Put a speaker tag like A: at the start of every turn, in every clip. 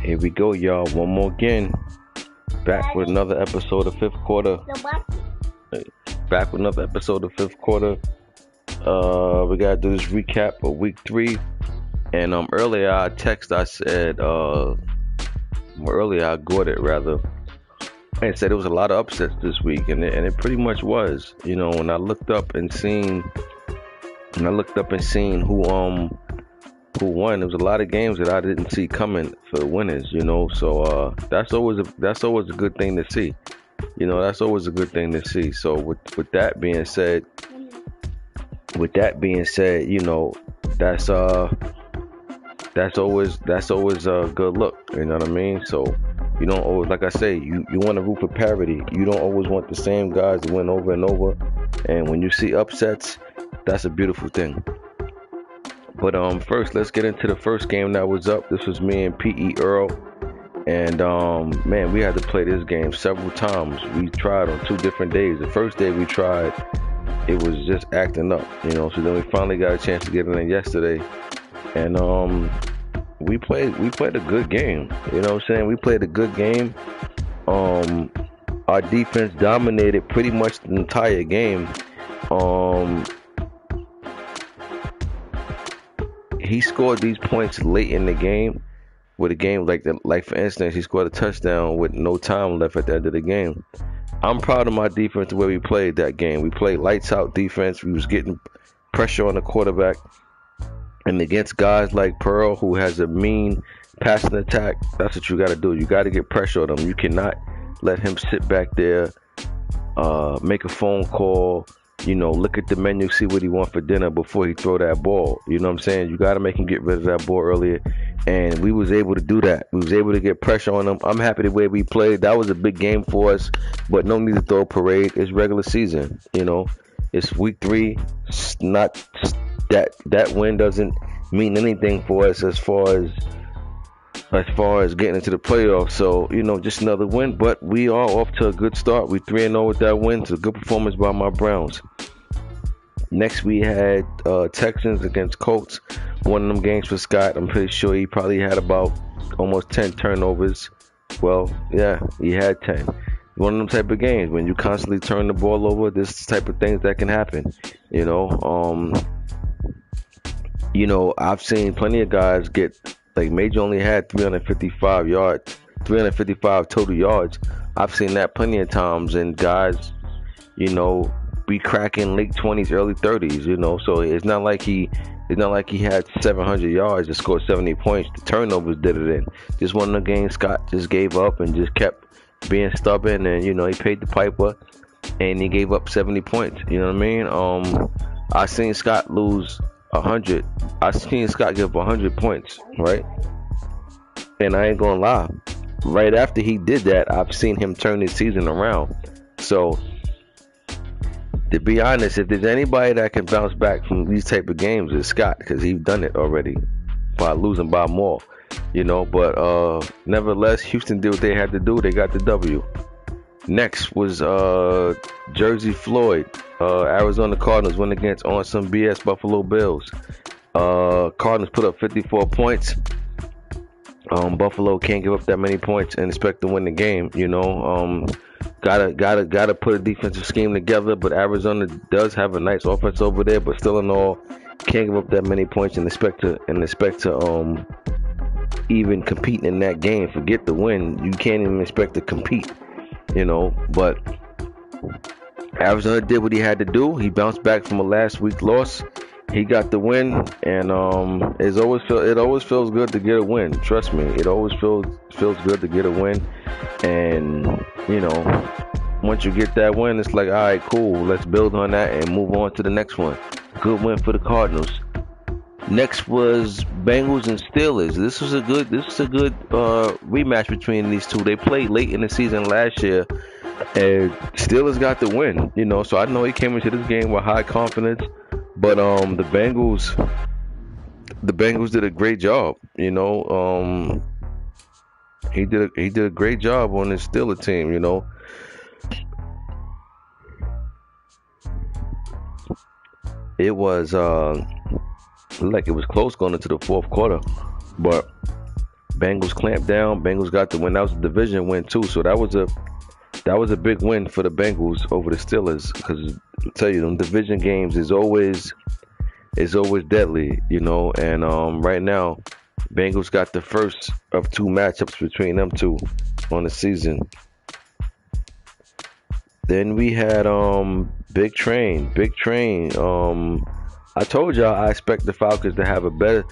A: Here we go, y'all. One more again. Back with another episode of Fifth Quarter. Back with another episode of Fifth Quarter. We gotta do this recap of week 3. And earlier I said earlier I got it rather. And said there was a lot of upsets this week, and it pretty much was. You know, when I looked up and seen who won, there was a lot of games that I didn't see coming for the winners, you know. So that's always a good thing to see. You know, that's always a good thing to see. So with that being said, you know, that's always a good look, you know what I mean? So you don't always, like I say, you want to root for parity. You don't always want the same guys to win over and over. And when you see upsets, that's a beautiful thing. But first, let's get into the first game that was up. This was me and P.E. Earl. And man, we had to play this game several times. We tried on 2 different days. The first day we tried, it was just acting up, you know. So then we finally got a chance to get it in yesterday. And we played a good game. You know what I'm saying? We played a good game. Our defense dominated pretty much the entire game. He scored these points late in the game, with a game like for instance, he scored a touchdown with no time left at the end of the game. I'm proud of my defense the way we played that game. We played lights out defense. We was getting pressure on the quarterback, and against guys like Pearl, who has a mean passing attack, that's what you got to do. You got to get pressure on him. You cannot let him sit back there, make a phone call, you know, look at the menu, see what he wants for dinner before he throw that ball. You know what I'm saying? You got to make him get rid of that ball earlier. And we was able to do that. We was able to get pressure on him. I'm happy the way we played. That was a big game for us, but no need to throw a parade. It's regular season, you know. It's week 3. It's not that win doesn't mean anything for us as far as getting into the playoffs. So, you know, just another win, but we are off to a good start. We 3-0 with that win. It's a good performance by my Browns. Next, we had Texans against Colts. One of them games for Scott. I'm pretty sure he probably had about almost 10 turnovers. Well, yeah, he had 10. One of them type of games when you constantly turn the ball over. This type of things that can happen. You know, I've seen plenty of guys get, like Major only had 355 yards, 355 total yards. I've seen that plenty of times, and guys, you know, be cracking late 20s, early 30s, you know. So it's not like he had 700 yards and scored 70 points. The turnovers did it in. Just one of the games Scott just gave up and just kept being stubborn, and, you know, he paid the piper and he gave up 70 points. You know what I mean? I seen Scott lose 100. I seen Scott give 100 points, right? And I ain't gonna lie. Right after he did that, I've seen him turn his season around. So, to be honest, if there's anybody that can bounce back from these type of games, it's Scott, because he's done it already by losing by more, you know. But nevertheless, Houston did what they had to do. They got the W. Next was Jersey Floyd. Arizona Cardinals went against on some BS Buffalo Bills. Cardinals put up 54 points. Buffalo can't give up that many points and expect to win the game. Gotta put a defensive scheme together. But Arizona does have a nice offense over there. But still, in all, can't give up that many points and expect to even compete in that game. Forget the win. You can't even expect to compete. But Arizona did what he had to do. He bounced back from a last week loss. He got the win, and it always feels good to get a win. Trust me, it always feels good to get a win. And once you get that win, it's like, all right, cool. Let's build on that and move on to the next one. Good win for the Cardinals. Next was Bengals and Steelers. This was a good rematch between these two. They played late in the season last year, and Steelers got the win. So I know he came into this game with high confidence, but the Bengals did a great job. He did a great job on his Steelers team. It was like it was close going into the fourth quarter, but Bengals clamped down. Bengals got the win. That was a division win too, so that was a big win for the Bengals over the Steelers. Because I tell you, them division games is always deadly, And right now, Bengals got the first of two matchups between them two on the season. Then we had Big Train. I told y'all I expect the Falcons to have a better.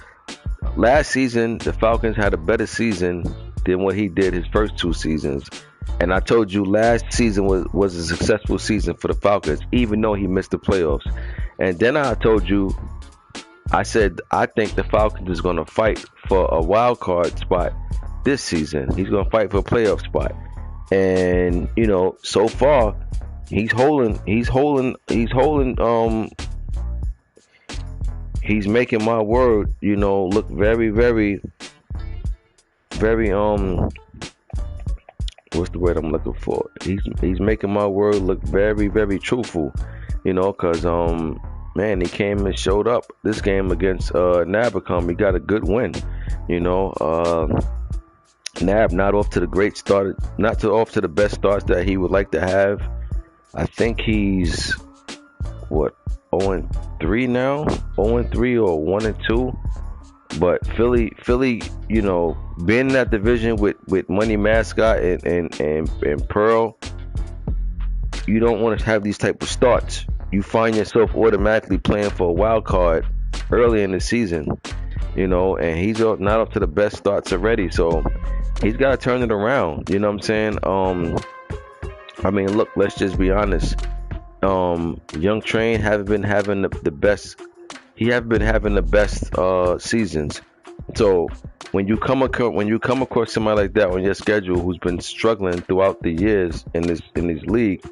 A: Last season, the Falcons had a better season than what he did his first two seasons. And I told you last season was a successful season for the Falcons, even though he missed the playoffs. And then I told you, I said, I think the Falcons is going to fight for a wild card spot this season. He's going to fight for a playoff spot. And, so far, he's making my word, look very, very, very, what's the word I'm looking for? He's making my word look very, very truthful, because, man, he came and showed up this game against Nabacum. He got a good win, Nab not off to the great start, off to the best starts that he would like to have. I think he's, 0-3 now? 0-3 or 1-2? But Philly, being in that division with Money Mascot and Pearl, you don't want to have these type of starts. You find yourself automatically playing for a wild card early in the season, and he's not up to the best starts already, so he's got to turn it around. You know what I'm saying? Look, let's just be honest. Young Train haven't been having the best. He haven't been having the best seasons. So when you come across somebody like that on your schedule who's been struggling throughout the years in this league,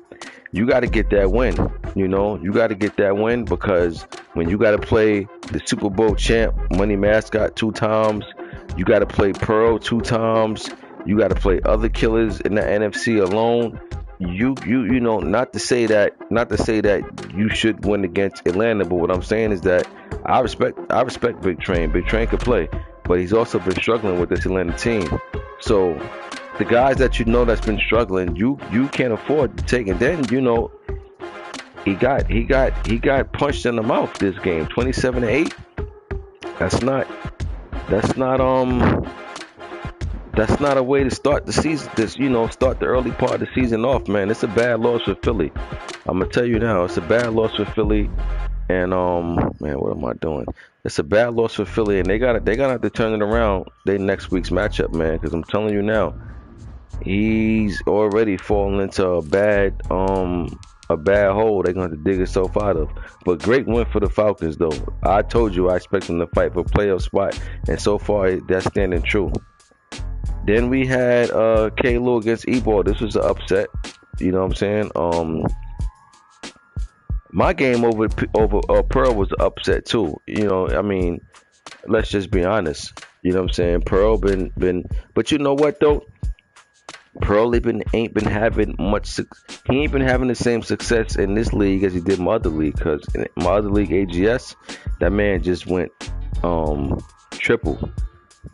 A: you got to get that win. You got to get that win, because when you got to play the Super Bowl champ Money Mascot 2 times, you got to play Pearl 2 times, you got to play other killers in the NFC alone. Not to say that you should win against Atlanta, but what I'm saying is that I respect Big Train. Big Train could play, but he's also been struggling with this Atlanta team. So the guys that that's been struggling, you can't afford to take. And then he got punched in the mouth this game, 27-8. That's not a way to start the season. Start the early part of the season off, man. It's a bad loss for Philly. I'm gonna tell you now, it's a bad loss for Philly. And man, what am I doing? It's a bad loss for Philly, and they gotta have to turn it around. They next week's matchup, man. Because I'm telling you now, he's already fallen into a bad hole. They're gonna have to dig himself out of. But great win for the Falcons, though. I told you I expect them to fight for a playoff spot, and so far that's standing true. Then we had K-Lou against E-Ball. This was an upset. You know what I'm saying? My game over Pearl was an upset too. Let's just be honest. You know what I'm saying? Pearl been but you know what though? Pearl ain't been having much. He ain't been having the same success in this league as he did in my other league. Because in my other league, AGS, that man just went triple.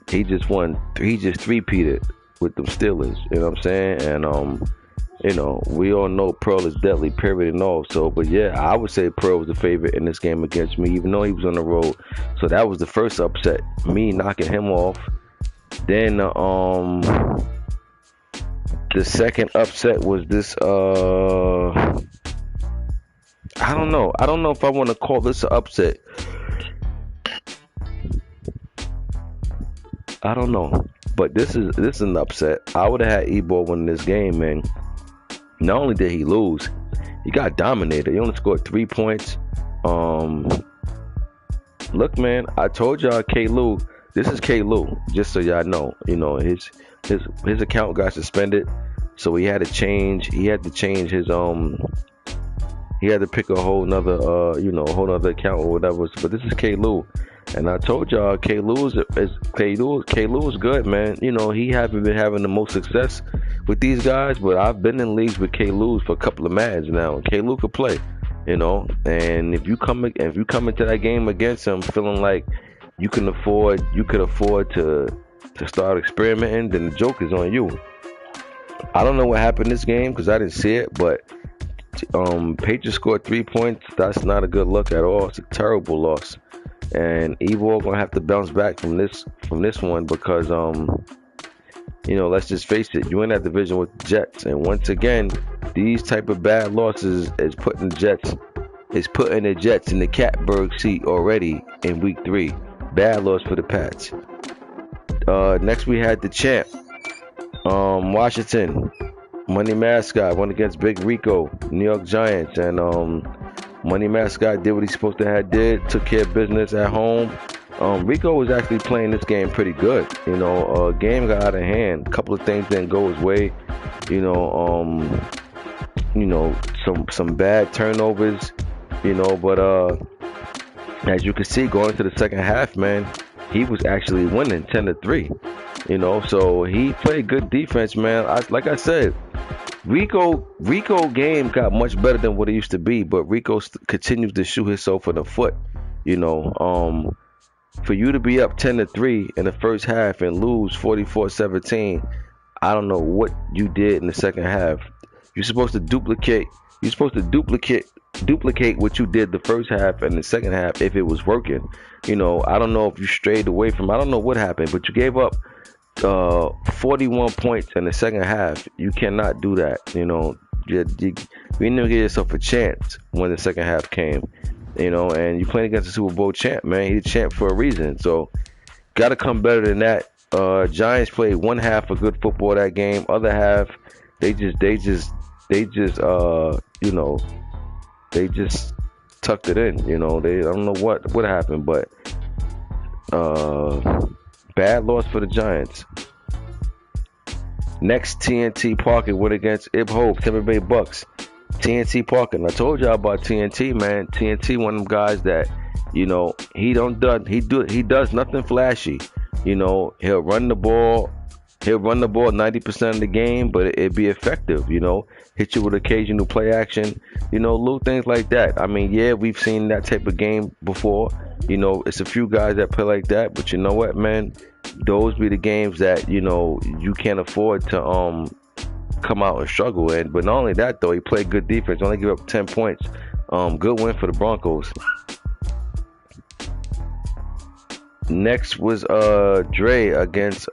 A: He just won. He just three-peated with them Steelers. You know what I'm saying? And we all know Pearl is deadly, period and all. So, but yeah, I would say Pearl was the favorite in this game against me, even though he was on the road. So that was the first upset, me knocking him off. Then the second upset was this. I don't know. I don't know if I want to call this an upset. I don't know, but this is an upset. I would have had Ebor win this game, man. Not only did he lose, he got dominated. He only scored 3 points. Look, man, I told y'all K-Lou. This is K-Lou, just so y'all know. You know, his account got suspended, so he had to change. He had to change his He had to pick a whole nother whole nother account or whatever. But this is K-Lou. And I told y'all, K-Lou is good, man. You know, he haven't been having the most success with these guys, but I've been in leagues with K-Lou for a couple of matches now. K-Lou could play, you know. And if you come into that game against him feeling like you could afford to start experimenting, then the joke is on you. I don't know what happened this game because I didn't see it, but Patriots scored 3 points. That's not a good look at all. It's a terrible loss. And Ebor gonna have to bounce back from this one because let's just face it, you in that division with the Jets, and once again, these type of bad losses is putting the Jets in the catbird seat already in week 3. Bad loss for the Pats. Next we had the champ, Washington, Money Mascot went against Big Rico, New York Giants, and Money Mascot did what he's supposed to have did, took care of business at home. Rico was actually playing this game pretty good. Game got out of hand. A couple of things didn't go his way. Some bad turnovers. But as you can see, going into the second half, man, he was actually winning 10-3. So he played good defense, man. Like I said, Rico game got much better than what it used to be, but Rico continues to shoot himself in the foot. For you to be up 10-3 in the first half and lose 44-17, I don't know what you did in the second half. You're supposed to duplicate what you did the first half and the second half if it was working. I don't know if you strayed away from. I don't know what happened, but you gave up 41 points in the second half. You cannot do that. You didn't give yourself a chance when the second half came. And you playing against the Super Bowl champ, man. He's a champ for a reason. So got to come better than that. Giants played one half of good football that game. Other half, they just tucked it in. I don't know what happened, but bad loss for the Giants. Next, TNT Parker went against Ib Hope, Tampa Bay Bucks. TNT Parker, and I told y'all about TNT, man. TNT, one of them guys that, he does nothing flashy. He'll run the ball 90% of the game, but it'd be effective. Hit you with occasional play action. Little things like that. I mean, yeah, we've seen that type of game before. It's a few guys that play like that, but you know what, man? Those be the games that you can't afford to come out and struggle in. But not only that, though, he played good defense. Only give up 10 points. Good win for the Broncos. Next was Dre against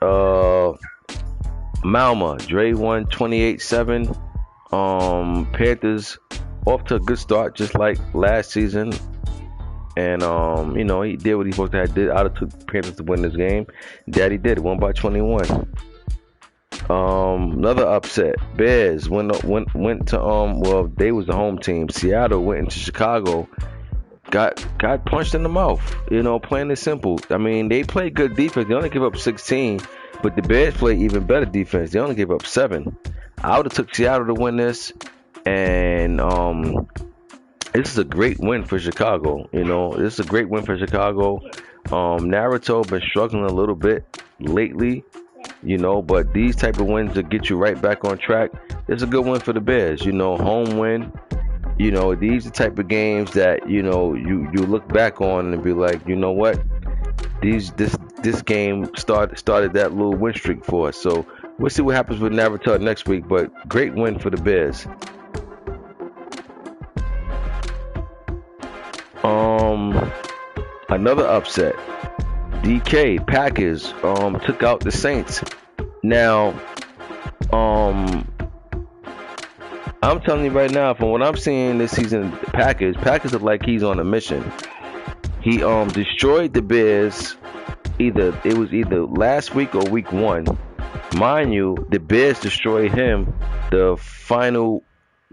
A: Malma. Dre won 28-7. Panthers off to a good start, just like last season. And he did what he supposed to have did. I took Panthers to win this game. Daddy did. Won by 21. Another upset. Bears went to they was the home team. Seattle went into Chicago. Got punched in the mouth. Plain and simple. I mean, they played good defense. They only give up 16, but the Bears played even better defense. They only gave up 7. I would have took Seattle to win this, and this is a great win for Chicago. This is a great win for Chicago. Naruto been struggling a little bit lately, but these type of wins that get you right back on track. It's a good win for the Bears. Home win. These are the type of games that you look back on and be like, you know what, this this game started that little win streak for us. So we'll see what happens with Naruto next week. But great win for the Bears. Another upset. DK Packers took out the Saints. Now, I'm telling you right now, from what I'm seeing this season, Packers are like he's on a mission. He destroyed the Bears. It was either last week or week 1. Mind you, the Bears destroyed him the final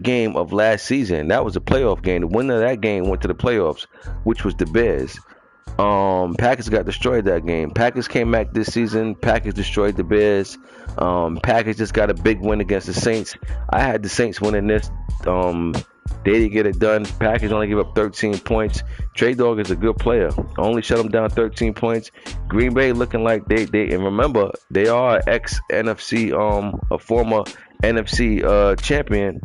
A: game of last season. That was a playoff game. The winner of that game went to the playoffs, which was the Bears. Packers got destroyed that game. Packers came back this season. Packers destroyed the Bears. Packers just got a big win against the Saints. I had the Saints winning this. They didn't get it done. Packers only give up 13 points. Trey Dog is a good player. Only shut them down 13 points. Green Bay looking like they and remember, they are ex-NFC, a former NFC champion.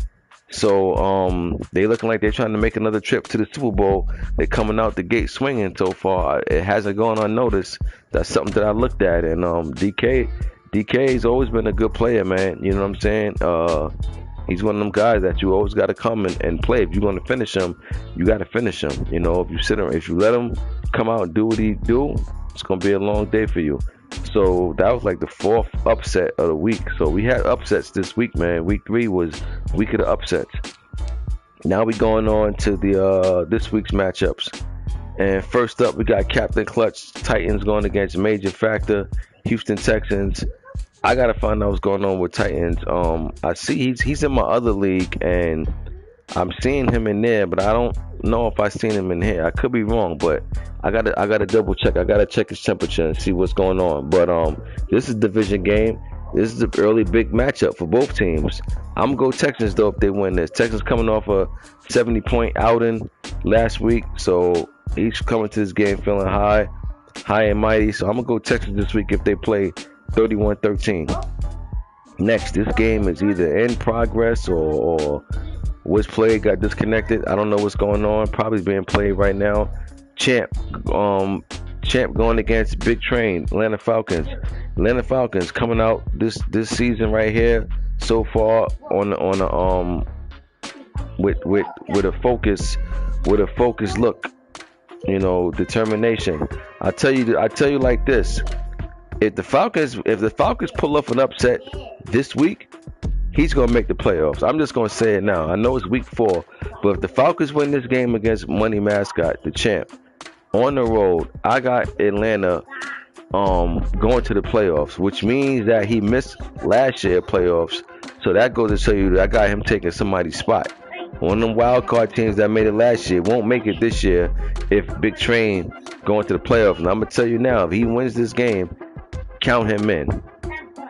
A: So they looking like they're trying to make another trip to the Super Bowl. They're coming out the gate swinging so far. It hasn't gone unnoticed. That's something that I looked at. And DK's always been a good player, man. You know what I'm saying? He's one of them guys that you always got to come and play. If you're going to finish him, you got to finish him. You know, if you let him come out and do what he do, it's going to be a long day for you. So that was like the 4th upset of the week. So we had upsets this week, man. Week 3 was week of the upsets. Now we going on to the this week's matchups. And first up, we got Captain Clutch Titans going against Major Factor Houston Texans. I gotta find out what's going on with Titans. I see he's in my other league, and I'm seeing him in there, but I don't know if I seen him in here. I could be wrong, but I gotta double check. I gotta check his temperature and see what's going on. But this is a division game. This is an early big matchup for both teams. I'm gonna go Texans though if they win this. Texans coming off a 70-point outing last week, so he's coming to this game feeling high and mighty. So I'm gonna go Texans this week if they play 31-13. Next, this game is either in progress or was played, got disconnected. I don't know what's going on. Probably being played right now. Champ going against Big Train, Atlanta Falcons. Atlanta Falcons coming out this season right here so far on with a focus look, you know, determination. I tell you like this. If the Falcons pull off an upset this week, he's going to make the playoffs. I'm just going to say it now. I know it's week 4, but if the Falcons win this game against Money Mascot, the champ, on the road, I got Atlanta going to the playoffs, which means that he missed last year playoffs. So that goes to show you that I got him taking somebody's spot. One of them wild card teams that made it last year won't make it this year if Big Train going to the playoffs. And I'm going to tell you now, if he wins this game, count him in.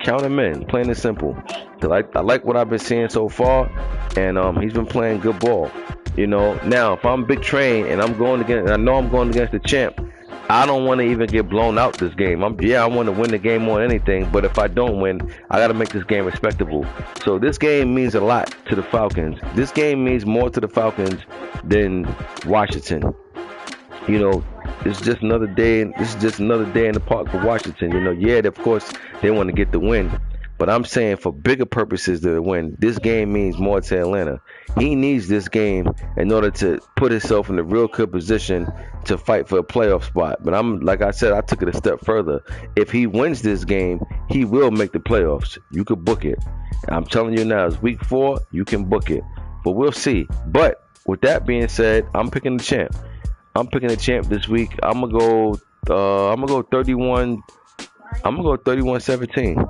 A: Count him in, plain and simple. I like what I've been seeing so far, and he's been playing good ball. You know, now if I'm Big Train and I know I'm going against the champ, I don't want to even get blown out this game. I want to win the game more than anything, but if I don't win, I got to make this game respectable. So this game means a lot to the Falcons. This game means more to the Falcons than Washington. You know, it's just another day. This is just another day in the park for Washington. You know, yeah, of course they want to get the win, but I'm saying for bigger purposes to win, this game means more to Atlanta. He needs this game in order to put himself in a real good position to fight for a playoff spot. But like I said, I took it a step further. If he wins this game, he will make the playoffs. You could book it. I'm telling you now, it's week 4. You can book it, but we'll see. But with that being said, I'm picking the champ. I'm picking the champ this week. I'm gonna go 31. I'm gonna go 31-17.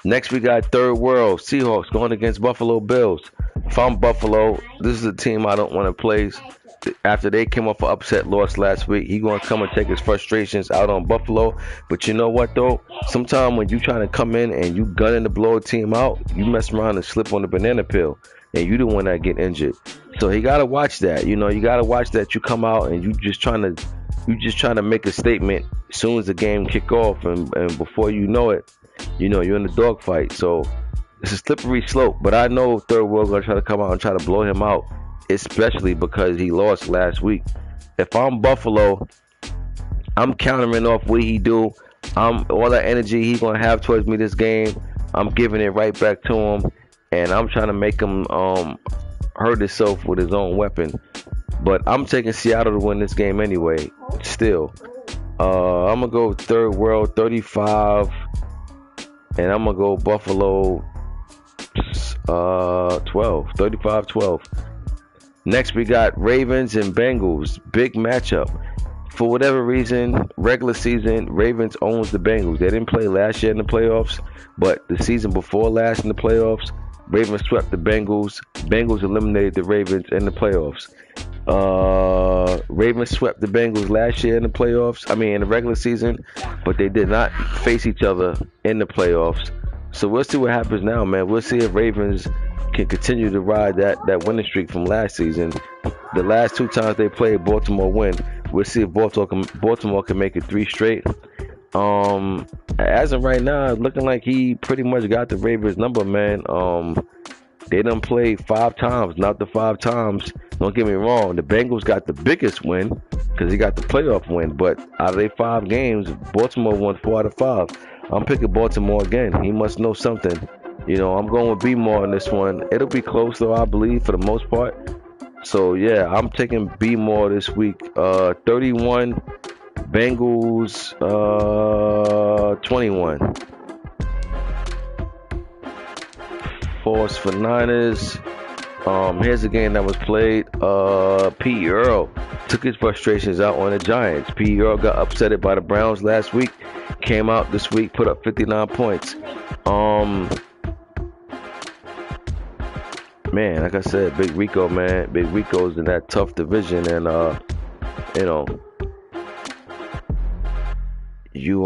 A: Next, we got Third World Seahawks going against Buffalo Bills. If I'm Buffalo, this is a team I don't want to play. After they came off an upset loss last week, he's going to come and take his frustrations out on Buffalo. But you know what, though? Sometimes when you trying to come in and you gunning to blow a team out, you mess around and slip on the banana peel, and you the one that get injured. So he got to watch that. You know, you got to watch that you come out and you just trying to make a statement as soon as the game kick off, and before you know it, you know, you're in the dogfight. So it's a slippery slope. But I know Third World going to try to come out and try to blow him out, especially because he lost last week. If I'm Buffalo, I'm countering off what he do. All that energy he gonna have towards me this game, I'm giving it right back to him, and I'm trying to make him hurt himself with his own weapon. But I'm taking Seattle to win this game anyway. Still, I'm gonna go third world 35, and I'm gonna go Buffalo 12, 35-12. Next, we got Ravens and Bengals. Big matchup. For whatever reason, regular season, Ravens owns the Bengals. They didn't play last year in the playoffs, but the season before last in the playoffs, Ravens swept the Bengals. Bengals eliminated the Ravens in the playoffs. Ravens swept the Bengals last year in the playoffs. I mean, in the regular season, but they did not face each other in the playoffs. So we'll see what happens now, man. We'll see if Ravens can continue to ride that winning streak from last season. The last 2 times they played, Baltimore win. We'll see if Baltimore can make it 3 straight. As of right now, it's looking like he pretty much got the Ravens number, man. They done played 5 times, not the 5 times. Don't get me wrong, the Bengals got the biggest win because he got the playoff win. But out of their 5 games, Baltimore won 4 out of 5. I'm picking Baltimore again. He must know something. You know, I'm going with B-More on this one. It'll be close, though, I believe, for the most part. So, yeah, I'm taking B-More this week. 31, Bengals 21. Force for Niners. Here's a game that was played. Pete Earl took his frustrations out on the Giants. Pete Earl got upset by the Browns last week. Came out this week, put up 59 points. Man, like I said, Big Rico, man. Big Rico's in that tough division, and you know, you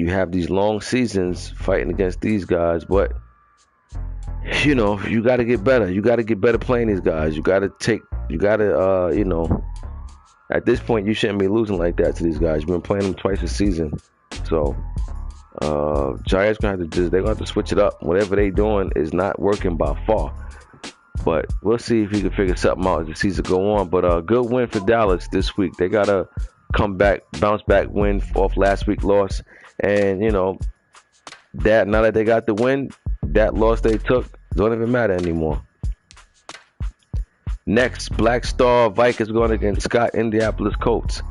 A: have these long seasons fighting against these guys, but you know, you got to get better. You got to get better playing these guys. You got to, you know, at this point, you shouldn't be losing like that to these guys. You've been playing them twice a season. So, Giants they're gonna have to switch it up. Whatever they doing is not working by far. But we'll see if he can figure something out as the season go on. But good win for Dallas this week. They got a bounce back win off last week's loss. And, you know, now that they got the win, that loss they took don't even matter anymore. Next, Black Star Vikings going against Scott Indianapolis Colts.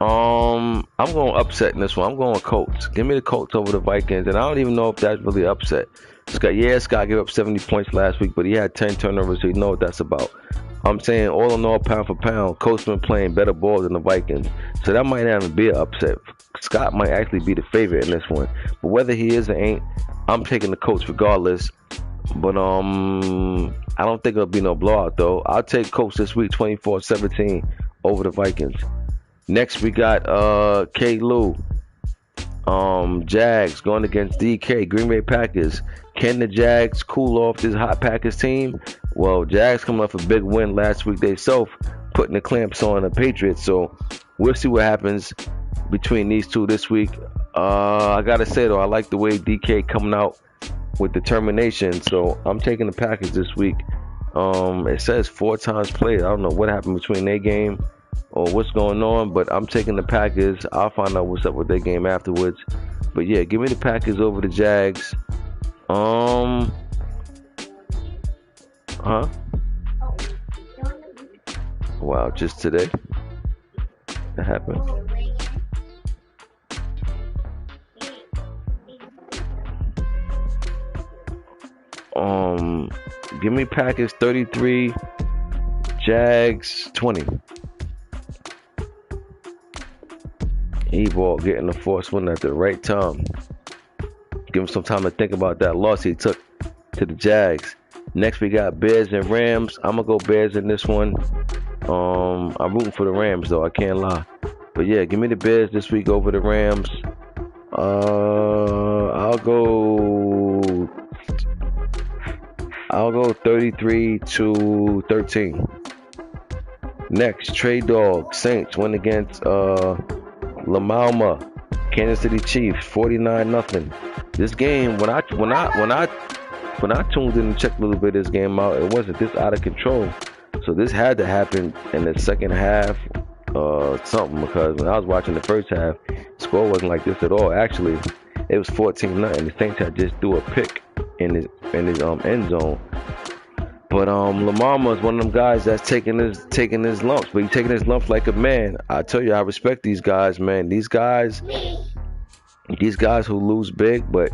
A: I'm going upset in this one. I'm going Colts. Give me the Colts over the Vikings, and I don't even know if that's really upset. Scott gave up 70 points last week, but he had 10 turnovers, so you know what that's about. I'm saying all in all, pound for pound, Colts been playing better ball than the Vikings, so that might not even be an upset. Scott might actually be the favorite in this one, but whether he is or ain't, I'm taking the Colts regardless. But I don't think it'll be no blowout though. I'll take Colts this week, 24-17 over the Vikings. Next we got K-Lou. Jags going against DK, Green Bay Packers. Can the Jags cool off this hot Packers team? Well, Jags coming off a big win last week themselves, putting the clamps on the Patriots. So we'll see what happens between these two this week. I gotta say though, I like the way DK coming out with determination. So I'm taking the Packers this week. It says 4 times played. I don't know what happened between their game or what's going on, but I'm taking the Packers. I'll find out what's up with their game afterwards. But yeah, give me the Packers over the Jags. Wow, just today that happened. Give me Packers 33, Jags 20. E-Ball getting the force win at the right time. Give him some time to think about that loss he took to the Jags. Next we got Bears and Rams. I'm gonna go Bears in this one. I'm rooting for the Rams though, I can't lie. But yeah, give me the Bears this week over the Rams. I'll go 33-13. Next, Trade Dog Saints win against Lamalma, Kansas City Chiefs, 49-0. This game, when I tuned in and checked a little bit of this game out, it wasn't this out of control. So this had to happen in the second half something, because when I was watching the first half, score wasn't like this at all. Actually, it was 14-0. The Saints had just threw a pick in his end zone. But Lamar is one of them guys that's taking his lumps, but he's taking his lumps like a man. I tell you, I respect these guys, man. These guys who lose big, but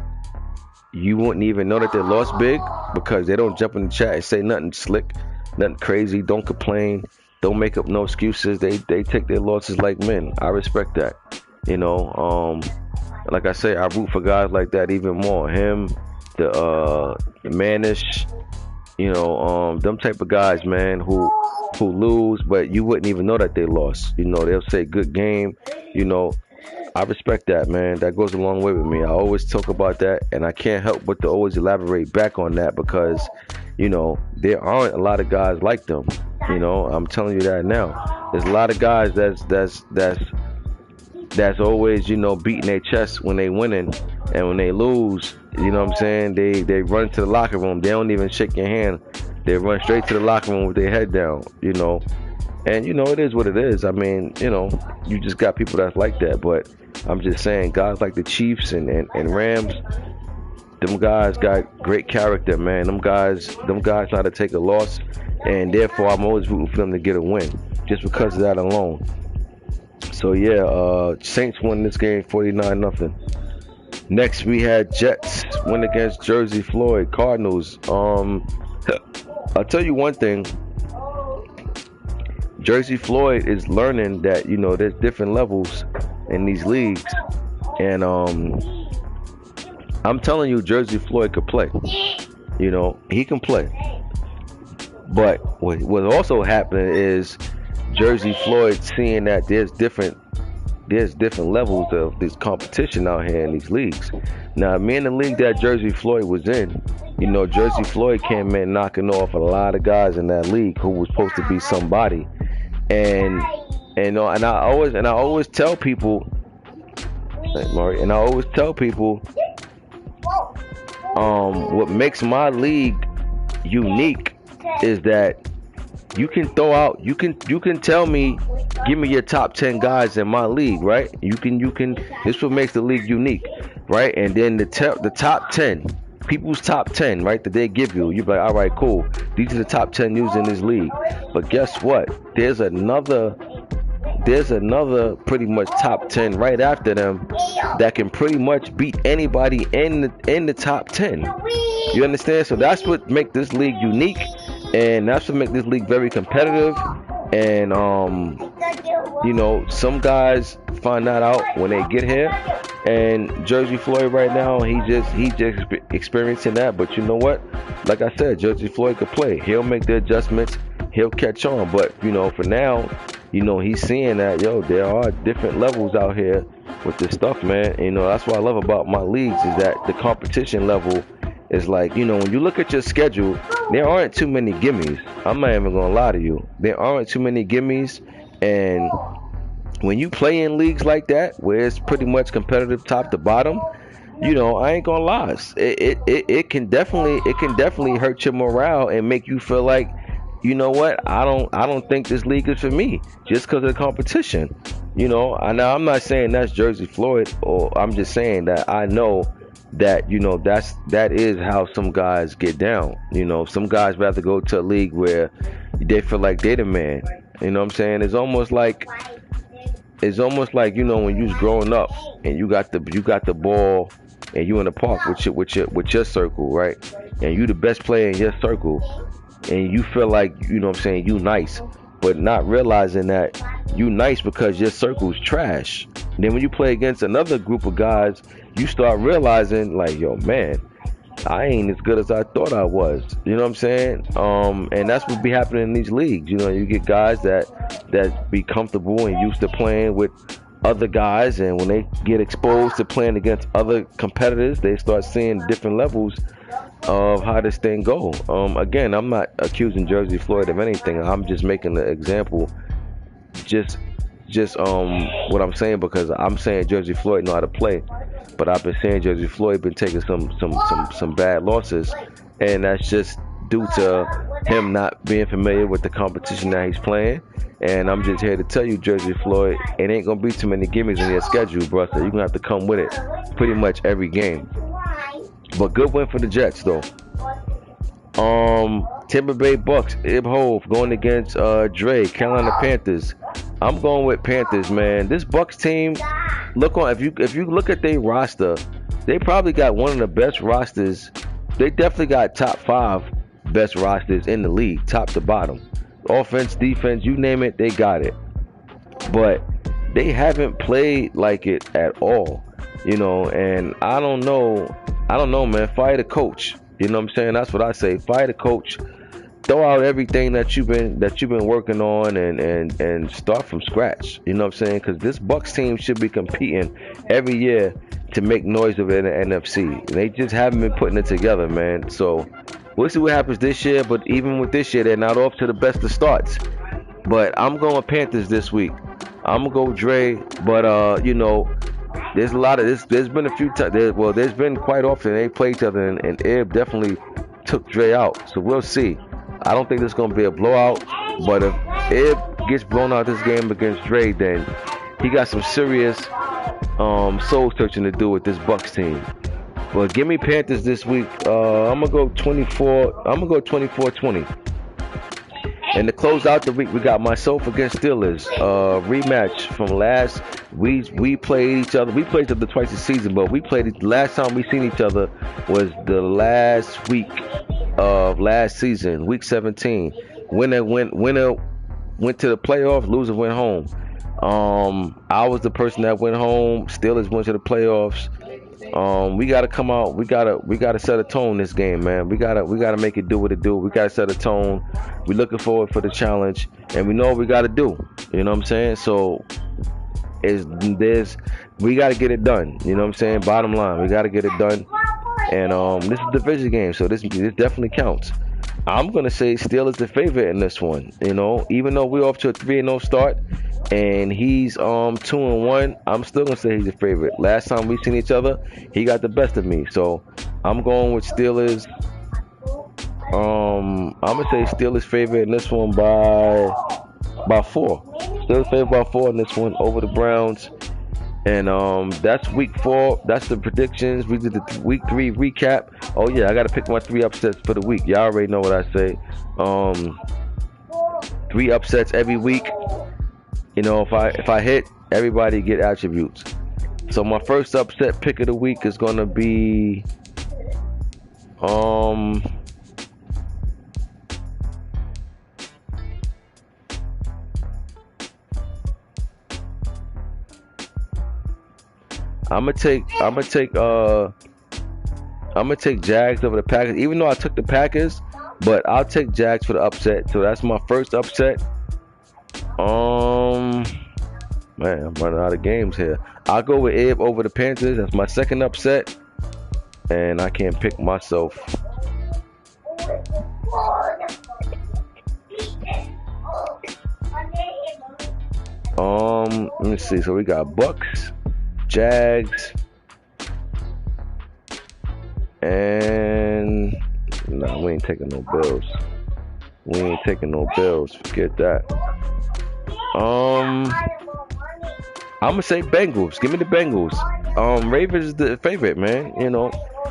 A: you wouldn't even know that they lost big because they don't jump in the chat and say nothing slick, nothing crazy, don't complain, don't make up no excuses. They take their losses like men. I respect that. You know, like I say, I root for guys like that even more. Him, the Manish, you know, them type of guys, man, who lose, but you wouldn't even know that they lost. You know, they'll say good game, you know. I respect that, man. That goes a long way with me. I always talk about that, and I can't help but to always elaborate back on that because, you know, there aren't a lot of guys like them. You know, I'm telling you that now. There's a lot of guys that's always, you know, beating their chest when they winning, and when they lose, you know what I'm saying, they run to the locker room. They don't even shake your hand. They run straight to the locker room with their head down, you know. And, you know, it is what it is. I mean, you know, you just got people that's like that. But I'm just saying, guys like the Chiefs and Rams, them guys got great character, man. Them guys know how to take a loss. And therefore, I'm always rooting for them to get a win, just because of that alone. So, yeah, Saints won this game 49-0. Next, we had Jets win against Jersey Floyd Cardinals. I'll tell you one thing. Jersey Floyd is learning that, you know, there's different levels in these leagues. And I'm telling you, Jersey Floyd could play. You know, he can play. But what also happening is Jersey Floyd seeing that there's different levels of this competition out here in these leagues. Now, me in the league that Jersey Floyd was in, you know, Jersey Floyd came in knocking off a lot of guys in that league who was supposed to be somebody. And I always tell people, what makes my league unique is that you can throw out, you can tell me, give me your top 10 guys in my league, right? You can. This what makes the league unique, right? And then the top 10, people's top 10, right, that they give you, you're like, all right, cool. These are the top 10 used in this league. But guess what? There's another pretty much top 10 right after them that can pretty much beat anybody in the top 10. You understand? So that's what makes this league unique, and that's what makes this league very competitive. And you know, some guys find that out when they get here. And Jersey Floyd right now, he just experiencing that. But you know what? Like I said, Jersey Floyd could play. He'll make the adjustments. He'll catch on. But you know, for now, you know, he's seeing that, yo, there are different levels out here with this stuff, man. And, you know, that's what I love about my leagues is that the competition level is like, you know, when you look at your schedule, there aren't too many gimmies. I'm not even gonna lie to you. There aren't too many gimmies. And when you play in leagues like that, where it's pretty much competitive top to bottom, you know, I ain't gonna lie. It can definitely hurt your morale and make you feel like, you know what, I don't think this league is for me just because of the competition. You know, now I'm not saying that's Jersey Floyd, or I'm just saying that I know that, you know, that is how some guys get down. You know, some guys rather go to a league where they feel like they're the man. You know what I'm saying? It's almost like, you know, when you was growing up and you got the ball and you in the park with your circle, right? And you the best player in your circle, and you feel like, you know what I'm saying, you nice, but not realizing that you nice because your circle's trash. And then when you play against another group of guys, you start realizing like, yo, man, I ain't as good as I thought I was. You know what I'm saying? And that's what be happening in these leagues. You know, you get guys that be comfortable and used to playing with other guys, and when they get exposed to playing against other competitors, they start seeing different levels of how this thing go. Again, I'm not accusing Jersey Floyd of anything. I'm just making the example. Just what I'm saying, because I'm saying Jersey Floyd know how to play, but I've been saying Jersey Floyd been taking some bad losses, and that's just due to him not being familiar with the competition that he's playing. And I'm just here to tell you, Jersey Floyd, it ain't gonna be too many gimmicks in your schedule, bro. So you're gonna have to come with it pretty much every game. But good win for the Jets, though. Tampa Bay Bucks, Ib Hove going against Dre, Carolina Panthers. I'm going with Panthers, man. This Bucks team, if you look at their roster, they probably got one of the best rosters. They definitely got top 5 best rosters in the league, top to bottom. Offense, defense, you name it, they got it. But they haven't played like it at all, and I don't know, man. Fire the coach. You know what I'm saying? That's what I say. Fire the coach. Throw out everything that you've been working on and start from scratch. You know what I'm saying? Because this Bucks team should be competing every year to make noise of it in the NFC. They just haven't been putting it together, man. So we'll see what happens this year. But even with this year, they're not off to the best of starts. But I'm going Panthers this week. I'm gonna go Dre. But there's a lot of this. There's been a few times. There's been quite often they play each other, and Ib definitely took Dre out. So we'll see. I don't think this is gonna be a blowout. But if Ib gets blown out this game against Dre, then he got some serious soul searching to do with this Bucks team. But give me Panthers this week. I'm gonna go 24. I'm gonna go 24-20. And to close out the week, we got myself against Steelers. Rematch from last. We played each other. We played each other twice this season, but we played it. Last time we seen each other was the last week of last season, week 17. Winner went to the playoffs. Loser went home. I was the person that went home. Steelers went to the playoffs. We gotta come out. We gotta set a tone this game, man. We gotta make it do what it do. We gotta set a tone. We're looking forward for the challenge, and we know what we gotta do. You know what I'm saying? So we gotta get it done. You know what I'm saying? Bottom line, we gotta get it done. And this is a division game, so this definitely counts. I'm gonna say Steelers the favorite in this one. Even though we're off to a 3-0 start, and he's 2-1, I'm still gonna say he's the favorite. Last time we seen each other, he got the best of me. So I'm going with Steelers. I'm gonna say Steelers favorite in this one by 4. Steelers favorite by 4 in this one over the Browns. And that's week 4. That's the predictions. We did the week 3 recap. Oh yeah, I gotta pick my 3 upsets for the week. Y'all already know what I say. 3 upsets every week. If I hit, everybody get attributes. So my first upset pick of the week is gonna be I'm gonna take Jags over the Packers, even though I took the Packers, but I'll take Jags for the upset. So that's my first upset. Man, I'm running out of games here. I'll go with Ib over the Panthers. That's my second upset, and I can't pick myself. Let me see. So we got Bucks, Jags, and nah, we ain't taking no Bills. Forget that. I'm gonna say Bengals. Give me the Bengals. Ravens is the favorite, man.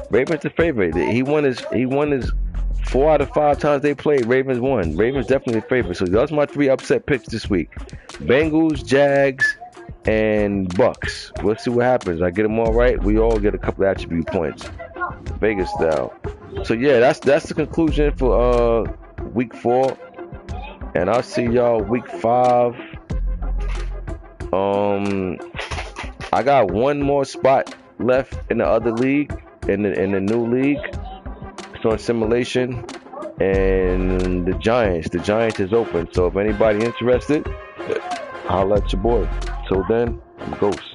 A: Ravens the favorite. He won his 4 out of 5 times they played. Ravens won. Ravens definitely the favorite. So those are my 3 upset picks this week: Bengals, Jags, and Bucks. We'll see what happens. I get them all right. We all get a couple of attribute points, Vegas style. So yeah, that's the conclusion for week 4, and I'll see y'all week 5. I got one more spot left in the other league, in the new league. It's on simulation, and the Giants is open. So if anybody interested, holla at your boy. Till then, I'm Ghost.